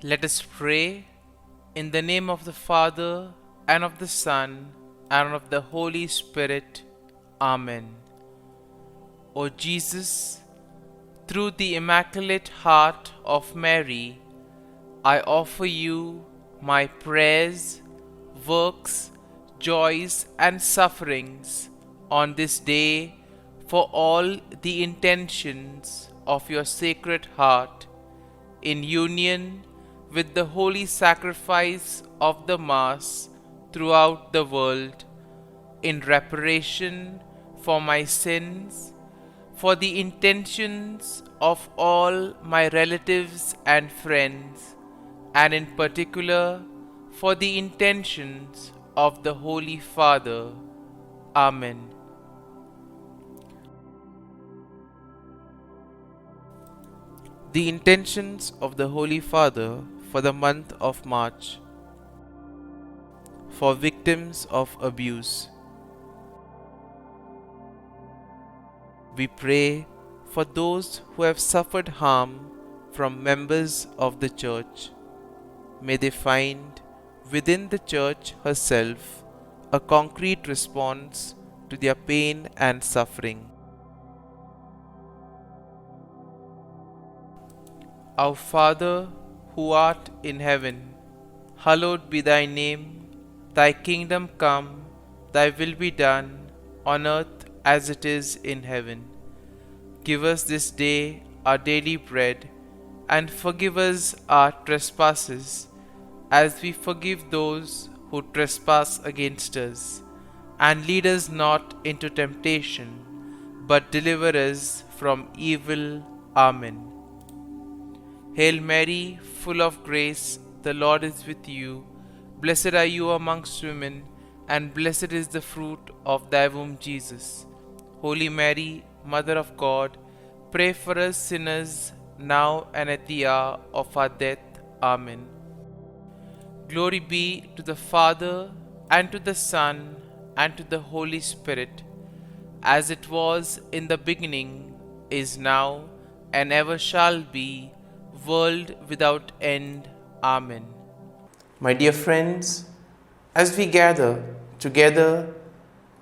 Let us pray in the name of the Father, and of the Son, and of the Holy Spirit. Amen. O Jesus, through the Immaculate Heart of Mary, I offer you my prayers, works, joys, and sufferings on this day for all the intentions of your Sacred Heart, in union with the holy sacrifice of the Mass throughout the world, in reparation for my sins, for the intentions of all my relatives and friends, and in particular for the intentions of the Holy Father. Amen. The intentions of the Holy Father for the month of March. For victims of abuse. We pray for those who have suffered harm from members of the Church. May they find within the Church herself a concrete response to their pain and suffering. Our Father, who art in heaven, hallowed be thy name. Thy kingdom come, thy will be done, on earth as it is in heaven. Give us this day our daily bread, and forgive us our trespasses, as we forgive those who trespass against us. And lead us not into temptation, but deliver us from evil. Amen. Hail Mary, full of grace, the Lord is with you. Blessed are you amongst women, and blessed is the fruit of thy womb, Jesus. Holy Mary, Mother of God, pray for us sinners, now and at the hour of our death. Amen. Glory be to the Father, and to the Son, and to the Holy Spirit, as it was in the beginning, is now, and ever shall be, world without end. Amen. My dear friends, as we gather together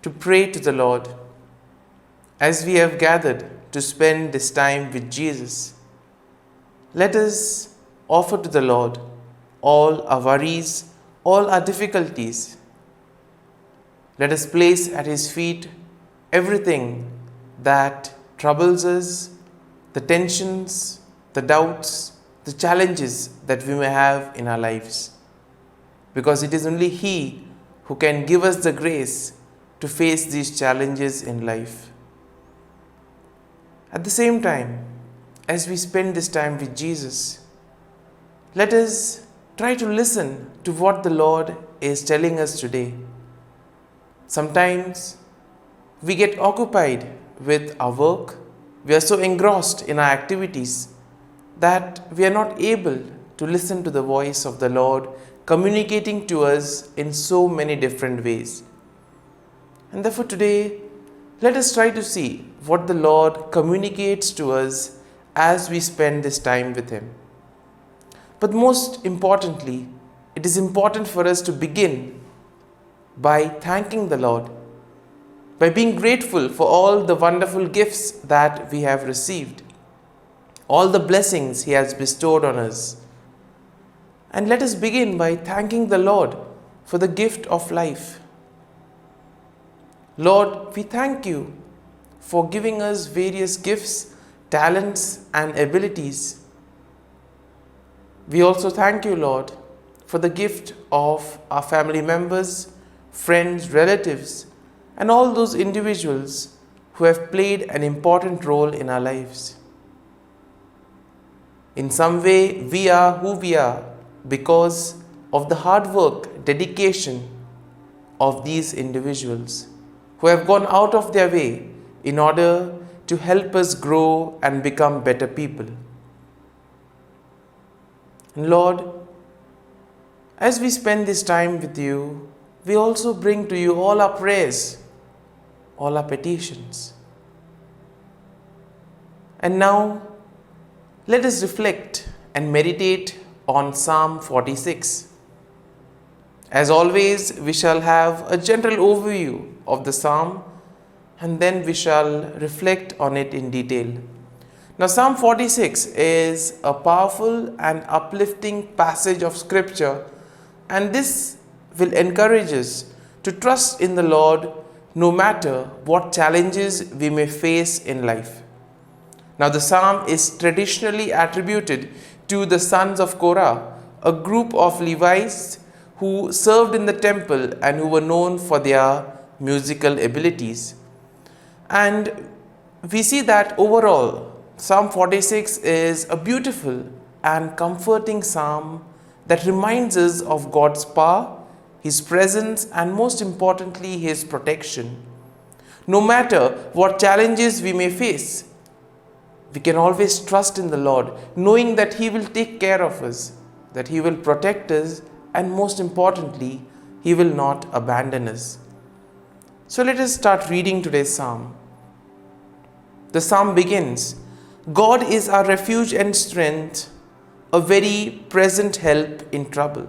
to pray to the Lord, as we have gathered to spend this time with Jesus, let us offer to the Lord all our worries, all our difficulties. Let us place at His feet everything that troubles us, the tensions, the doubts, the challenges that we may have in our lives. Because it is only He who can give us the grace to face these challenges in life. At the same time, as we spend this time with Jesus, let us try to listen to what the Lord is telling us today. Sometimes we get occupied with our work, we are so engrossed in our activities that we are not able to listen to the voice of the Lord communicating to us in so many different ways. And therefore today, let us try to see what the Lord communicates to us as we spend this time with Him. But most importantly, it is important for us to begin by thanking the Lord, by being grateful for all the wonderful gifts that we have received, all the blessings He has bestowed on us. And let us begin by thanking the Lord for the gift of life. Lord, we thank you for giving us various gifts, talents, and abilities. We also thank you, Lord, for the gift of our family members, friends, relatives, and all those individuals who have played an important role in our lives. In some way, we are who we are because of the hard work, dedication of these individuals who have gone out of their way in order to help us grow and become better people. And Lord, as we spend this time with you, we also bring to you all our prayers, all our petitions. And now, let us reflect and meditate on Psalm 46. As always, we shall have a general overview of the psalm and then we shall reflect on it in detail. Now, Psalm 46 is a powerful and uplifting passage of scripture, and this will encourage us to trust in the Lord no matter what challenges we may face in life. Now, the psalm is traditionally attributed to the sons of Korah, a group of Levites who served in the temple and who were known for their musical abilities. And we see that overall, Psalm 46 is a beautiful and comforting psalm that reminds us of God's power, His presence, and most importantly, His protection. No matter what challenges we may face, we can always trust in the Lord, knowing that He will take care of us, that He will protect us, and most importantly, He will not abandon us. So let us start reading today's psalm. The psalm begins, God is our refuge and strength, a very present help in trouble.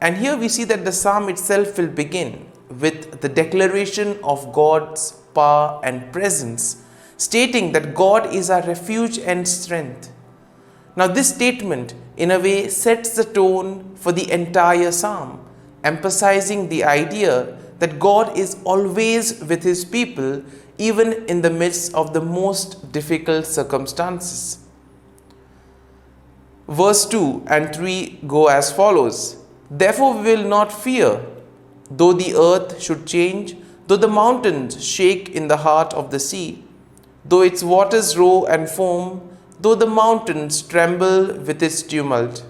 And here we see that the psalm itself will begin with the declaration of God's power and presence, stating that God is our refuge and strength. Now, this statement in a way sets the tone for the entire psalm, emphasizing the idea that God is always with His people, even in the midst of the most difficult circumstances. Verse 2 and 3 go as follows. Therefore we will not fear, though the earth should change, though the mountains shake in the heart of the sea, though its waters roar and foam, though the mountains tremble with its tumult.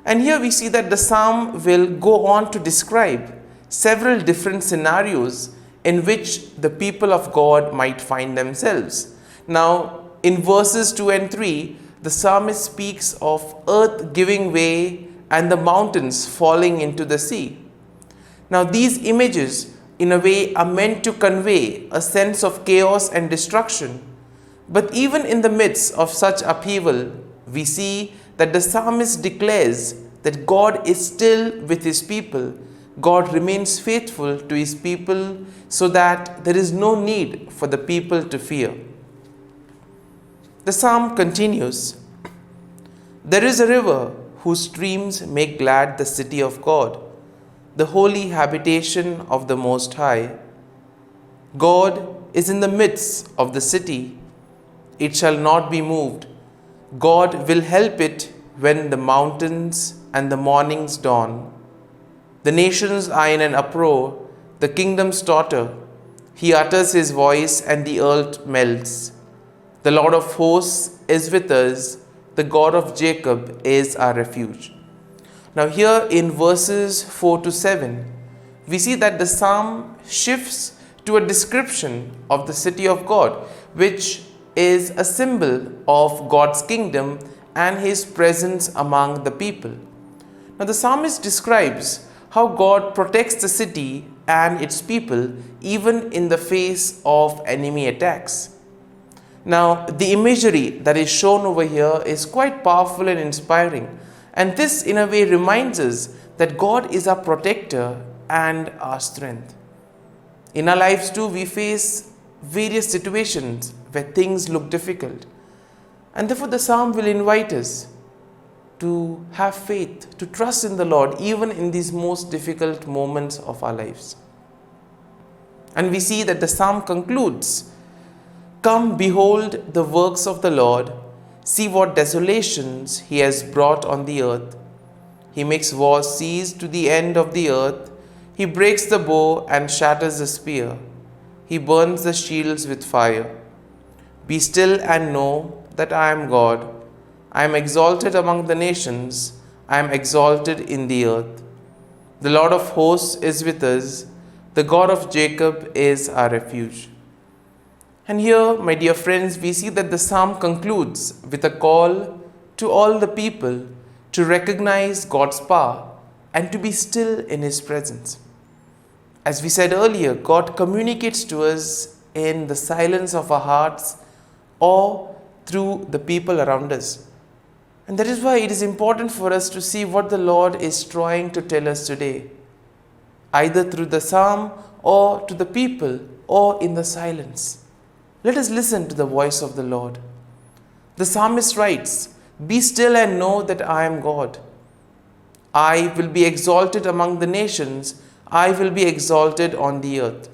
And here we see that the psalm will go on to describe several different scenarios in which the people of God might find themselves. Now, in verses 2 and 3, the psalmist speaks of earth giving way and the mountains falling into the sea. Now, these images, in a way, are meant to convey a sense of chaos and destruction. But even in the midst of such upheaval, we see that the psalmist declares that God is still with His people. God remains faithful to His people so that there is no need for the people to fear. The psalm continues, there is a river whose streams make glad the city of God, the holy habitation of the Most High. God is in the midst of the city. It shall not be moved. God will help it when the mountains and the mornings dawn. The nations are in an uproar, the kingdoms totter. He utters His voice and the earth melts. The Lord of hosts is with us. The God of Jacob is our refuge. Now here in verses 4 to 7, we see that the psalm shifts to a description of the city of God, which is a symbol of God's kingdom and His presence among the people. Now the psalmist describes how God protects the city and its people even in the face of enemy attacks. Now, the imagery that is shown over here is quite powerful and inspiring, and this in a way reminds us that God is our protector and our strength. In our lives too, we face various situations where things look difficult, and therefore the psalm will invite us to have faith, to trust in the Lord even in these most difficult moments of our lives. And we see that the psalm concludes, come behold the works of the Lord, see what desolations He has brought on the earth. He makes war cease to the end of the earth. He breaks the bow and shatters the spear. He burns the shields with fire. Be still and know that I am God. I am exalted among the nations. I am exalted in the earth. The Lord of hosts is with us. The God of Jacob is our refuge. And here, my dear friends, we see that the psalm concludes with a call to all the people to recognize God's power and to be still in His presence. As we said earlier, God communicates to us in the silence of our hearts or through the people around us. And that is why it is important for us to see what the Lord is trying to tell us today, either through the psalm or to the people or in the silence. Let us listen to the voice of the Lord. The psalmist writes, "Be still and know that I am God. I will be exalted among the nations. I will be exalted on the earth."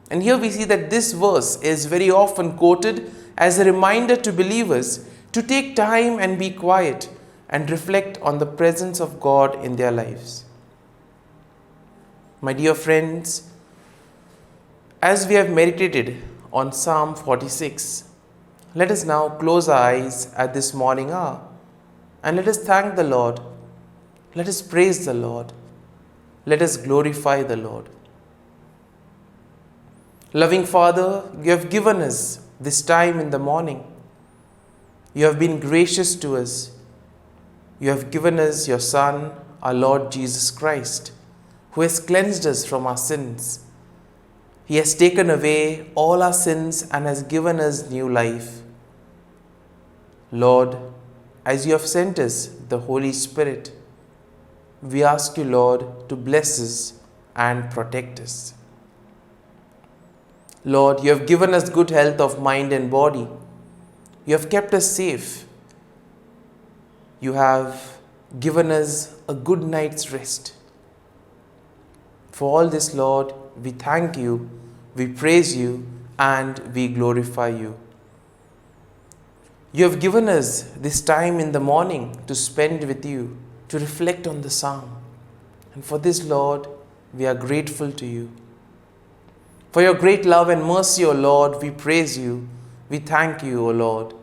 And here we see that this verse is very often quoted as a reminder to believers to take time and be quiet and reflect on the presence of God in their lives. My dear friends, as we have meditated on Psalm 46, let us now close our eyes at this morning hour and let us thank the Lord. Let us praise the Lord. Let us glorify the Lord. Loving Father, you have given us this time in the morning. You have been gracious to us. You have given us your Son, our Lord Jesus Christ, who has cleansed us from our sins. He has taken away all our sins and has given us new life. Lord, as you have sent us the Holy Spirit, we ask you, Lord, to bless us and protect us. Lord, you have given us good health of mind and body. You have kept us safe. You have given us a good night's rest. For all this, Lord, we thank you, we praise you, and we glorify you. You have given us this time in the morning to spend with you, to reflect on the psalm. And for this, Lord, we are grateful to you. For your great love and mercy, O Lord, we praise you. We thank you, O Lord.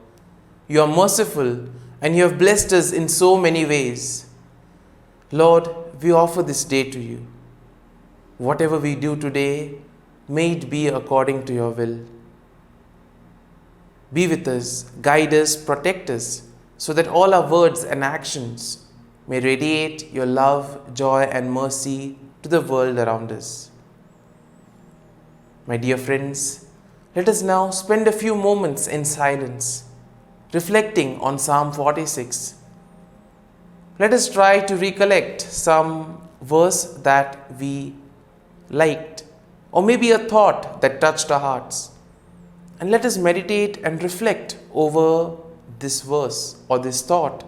You are merciful and you have blessed us in so many ways. Lord, we offer this day to you. Whatever we do today, may it be according to your will. Be with us, guide us, protect us, so that all our words and actions may radiate your love, joy, and mercy to the world around us. My dear friends, let us now spend a few moments in silence, reflecting on Psalm 46. Let us try to recollect some verse that we liked, or maybe a thought that touched our hearts. And let us meditate and reflect over this verse or this thought.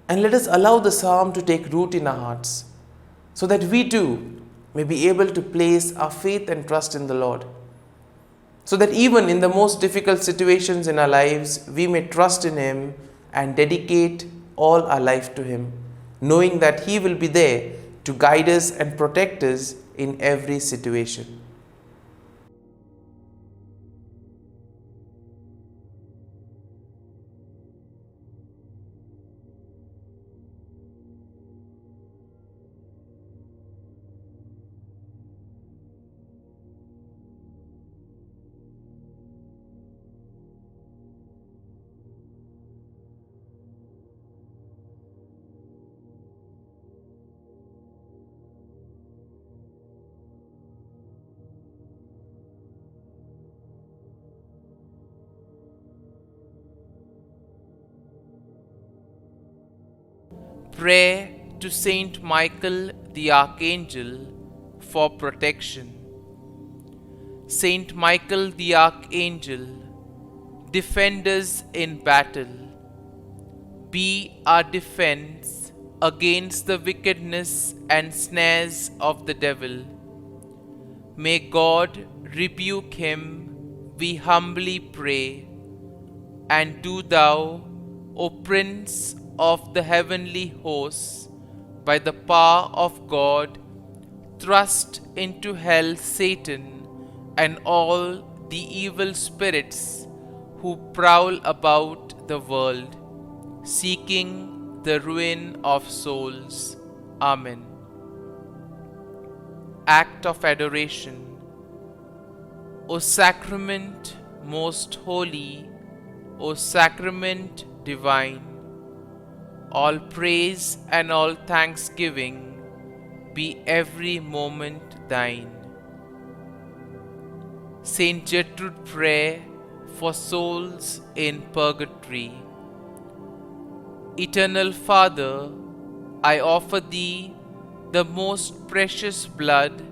And let us allow the psalm to take root in our hearts, so that we too may be able to place our faith and trust in the Lord. So that even in the most difficult situations in our lives, we may trust in Him and dedicate all our life to Him, knowing that He will be there to guide us and protect us in every situation. Prayer to Saint Michael the Archangel for protection. Saint Michael the Archangel, defend us in battle. Be our defense against the wickedness and snares of the devil. May God rebuke him, we humbly pray. And do thou, O Prince of the heavenly hosts, by the power of God, thrust into hell Satan and all the evil spirits who prowl about the world, seeking the ruin of souls. Amen. Act of Adoration. O Sacrament most holy, O Sacrament divine, all praise and all thanksgiving be every moment thine. Saint Gertrude Prayer for souls in purgatory. Eternal Father, I offer Thee the most precious blood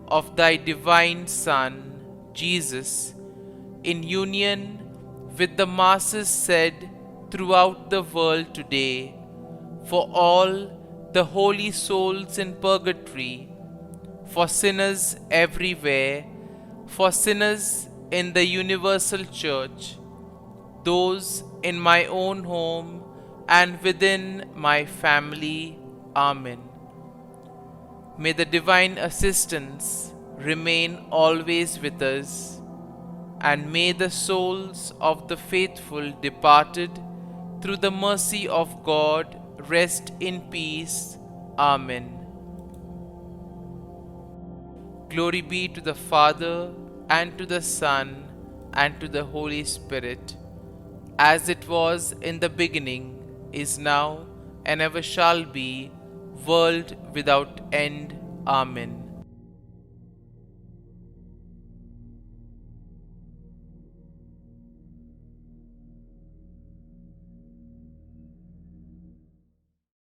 of Thy divine Son, Jesus, in union with the masses said throughout the world today, for all the holy souls in purgatory, for sinners everywhere, for sinners in the universal church, those in my own home and within my family. Amen. May the divine assistance remain always with us, and may the souls of the faithful departed through the mercy of God rest in peace. Amen. Glory be to the Father, and to the Son, and to the Holy Spirit, as it was in the beginning, is now, and ever shall be, world without end. Amen.